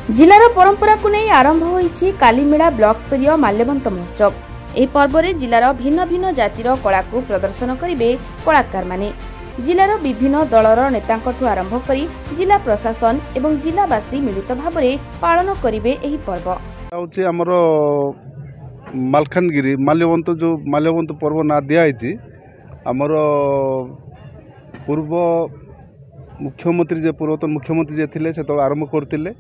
जिलार परंपरा को नहीं आरंभ होईछि कालीमेला ब्लॉक स्तरीय माल्यवंत महोत्सव। एही पर्व रे जिलार भिन्न भिन्न जातिर कला को प्रदर्शन करिवे कलाकार माने। जिलार विभिन्न दलर नेतांकठु आरंभ करी जिला प्रशासन एवं जिलावासी मिलित भाबरे पालन करिवे एही पर्व। होछि हमरो मालकानगिरी माल्यवंत पर्व ना दिया आइछि। हमरो पूर्व मुख्यमंत्री जे पूर्वतन मुख्यमंत्री जे थिले से तो आरंभ करथिले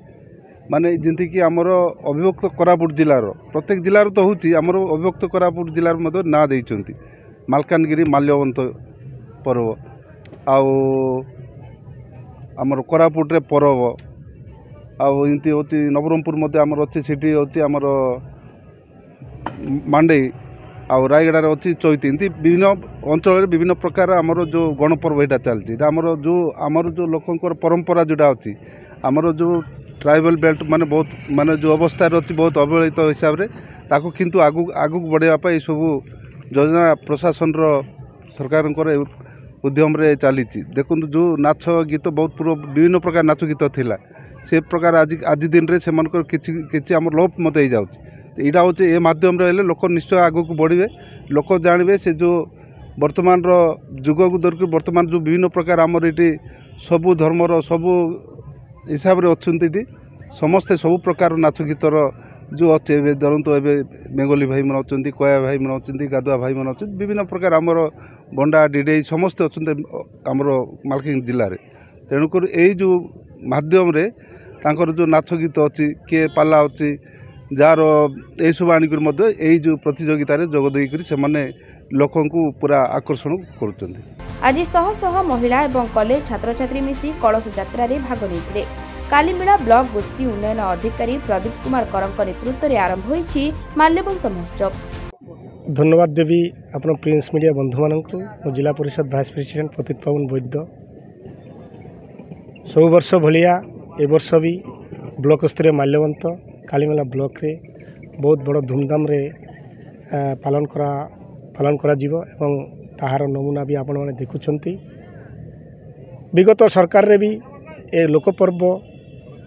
माने जेंति कि हमर अविभक्त कोरापुट जिलार प्रत्येक जिलार तो होछि हमर अविभक्त कोरापुट जिलार मध्य ना देइचंती मालकानगिरी माल्यवंत पर्व आउ हमर कोरापुट रे पर्व आउ इनती होछि नवरंगपुर मध्य हमर अछि सिटी होछि हमर मांडे आउ रायगड़ा अच्छी चैती एमती विभिन्न अंचल विभिन्न प्रकार आमर जो गणपर्व यहाँ चलती आमर जो लोकंर परंपरा जोटा अच्छी आमर जो ट्राइबल बेल्ट माने बहुत माने जो अवस्था अच्छी बहुत अवहेलित हिसाब से ताकू किंतु आगू बढ़ावा सब योजना प्रशासन सरकार उद्यम रे चली देखु जो नाच गीत बहुत पूर्व विभिन्न प्रकार नाच गीत थिला से प्रकार आज दिन रे सेमानकर किछि आम लोप मत हो जाउछि। यहाँ हूँ ये मध्यम लोक निश्चय आगू को बढ़े लोक जानवे से जो वर्तमान जुग को धरिक वर्तमान जो विभिन्न प्रकार आमर ये सबू धर्मर सबू हिसाब से अच्छा समस्ते सबू प्रकार नाच गीतर जो अच्छे धरतु ए बेंगली भाई मैंने अच्छा कया भाई मैंने अच्छा गाधुआ भाई मैंने अच्छा विभिन्न प्रकार आमर बंडा डिडे समस्ते अच्छा आमर मालकानगिरी जिले में तेणुक यही जो मध्यम जो नाच गीत अच्छी किए पाला अच्छी जार यही सब आनिक जो प्रतियोगिता जोगद से लोक पूरा आकर्षण कर। आज शह शह महिला एवं कॉलेज छात्र छात्री मिसी कलश यात्रा रे भाग लेते कालीमेला ब्लॉक गोष्ठी उन्नयन अधिकारी प्रदीप कुमार करंक नेतृत्व में आरंभ होईछि माल्यवंत महोत्सव। धन्यवाद देवी अपन प्रिंस मीडिया बंधु मानक जिला परिषद भाइस प्रेसिडेंट प्रतीत पवन वैद्य सब वर्ष भलिया ए वर्ष भी ब्लॉक स्तरीय माल्यवंत कालीमेला ब्लॉक रे बहुत बड़ धूमधाम रे पालन करा जीवो एवं ताहार नमूना भी आपण माने देखुछंती। विगत सरकार रे भी ए लोक पर्व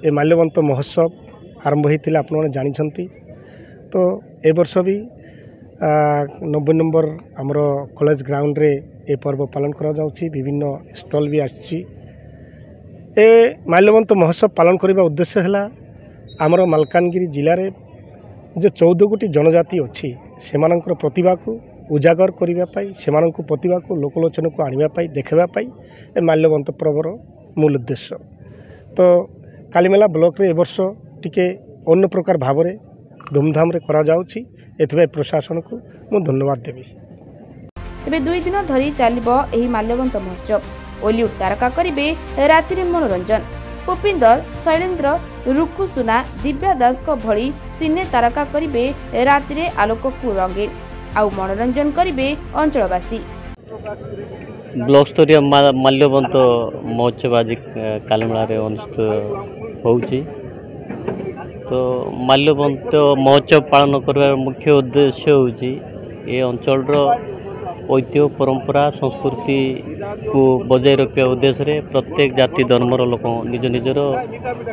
ए माल्यवंत महोत्सव आरंभ होइतिला आपण माने जानिछंती। तो ए वर्ष भी 90 नंबर हमर कॉलेज ग्राउंड रे ए पर्व पालन करा जाउछि। विभिन्न स्टॉल भी आछि। ए माल्यवंत महोत्सव पालन करिबा उद्देश्य हला आमर मालकानगिरी जिले में जो 14 गोटी जनजाति अच्छी से प्रतिभा को उजागर करने से प्रतिभा को लोकलोचन को आने देखापी ए माल्यवंत पर्वर मूल उद्देश्य। तो कालीमेला ब्लॉक रे ए वर्ष टिके अन्य प्रकार भाव में धूमधाम रे करा जाउछि एथबे प्रशासन को मु धन्यवाद देबी। तबे 2 दिन धरी चलिबो एही माल्यवंत महोत्सव। बॉलीवुड तारका करिवे राति रे मनोरंजन। पुपिंदर शैलेन्द्र रुकु सुना दिव्या दास को भली सिने तारका करिवे राति रे आलोक को रंगीन आउ मनोरंजन करिवे अंचलवासी। ब्लॉक स्तरीय माल्यवंत महोत्सव आज कालीमेला रे अनुष्ठित होउछि। तो माल्यवंत महोत्सव पालन करबार मुख्य उद्देश्य होउछि ए अंचल ऐतिह्य परंपरा संस्कृति को बजाय रखा उद्देश्य रे प्रत्येक जाति धर्मर लोक निज निजर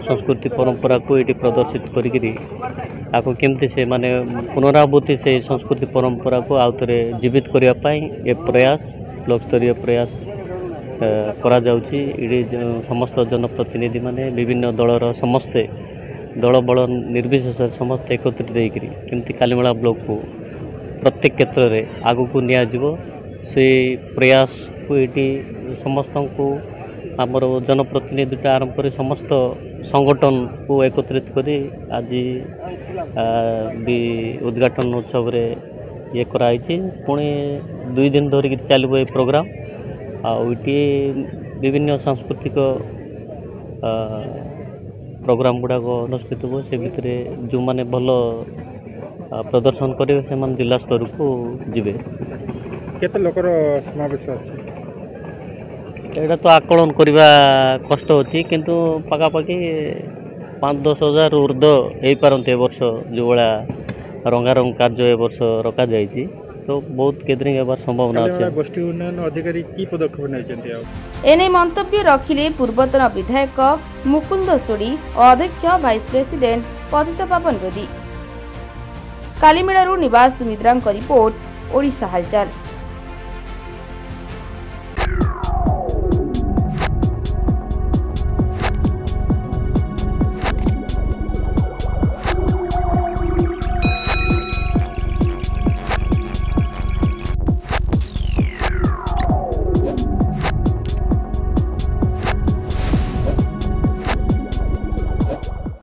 संस्कृति परंपरा को ये प्रदर्शित करी आपको केमती से माने पुनरावृत्ति से संस्कृति परंपरा को आउथरे जीवित करने ये प्रयास ब्लॉक स्तरीय प्रयास करा जाउछि। समस्त जनप्रतिनिधि माने विभिन्न दलर समस्ते दल बल निर्विशेष समस्त एकत्रित होकर केमती कालीमेला ब्लॉक को प्रत्येक क्षेत्र में आगू को निया जीवो से प्रयास को ये समस्त को आमर जनप्रतिनिधि आरंभ कर समस्त संगठन को एकत्रित करी आज भी उद्घाटन उत्सव रे ये कराई पुणी 2 दिन धरिक चलो ये प्रोग्राम आउटी विभिन्न सांस्कृतिक प्रोग्राम गुड़ाक अनुष्ठित हो से भितर जो माने भल प्रदर्शन करेंगे से जिला स्तर को जीवे। केते लोकर समावेश अछि एटा तो आकलन करवा कष्ट होची किंतु पाखापाखि 5-10 हजार ऊर्ध्व हो पारते वर्ष जो भाया रंगारंग कार्य ए वर्ष रखा जाइए तो बहुत गैदरिंग होबार संभावना अच्छे। गोष्ठी उन्नयन अधिकारी की पदक्षेप नहीं एने मंतव्य रखिले पूर्वतन विधायक मुकुंद सोडी और अध्यक्ष भाइस प्रेसिडेंट पतितपावन बेदी। कालीमेड़ारू निवास मिद्रांक रिपोर्ट ओडिशा हालचाल।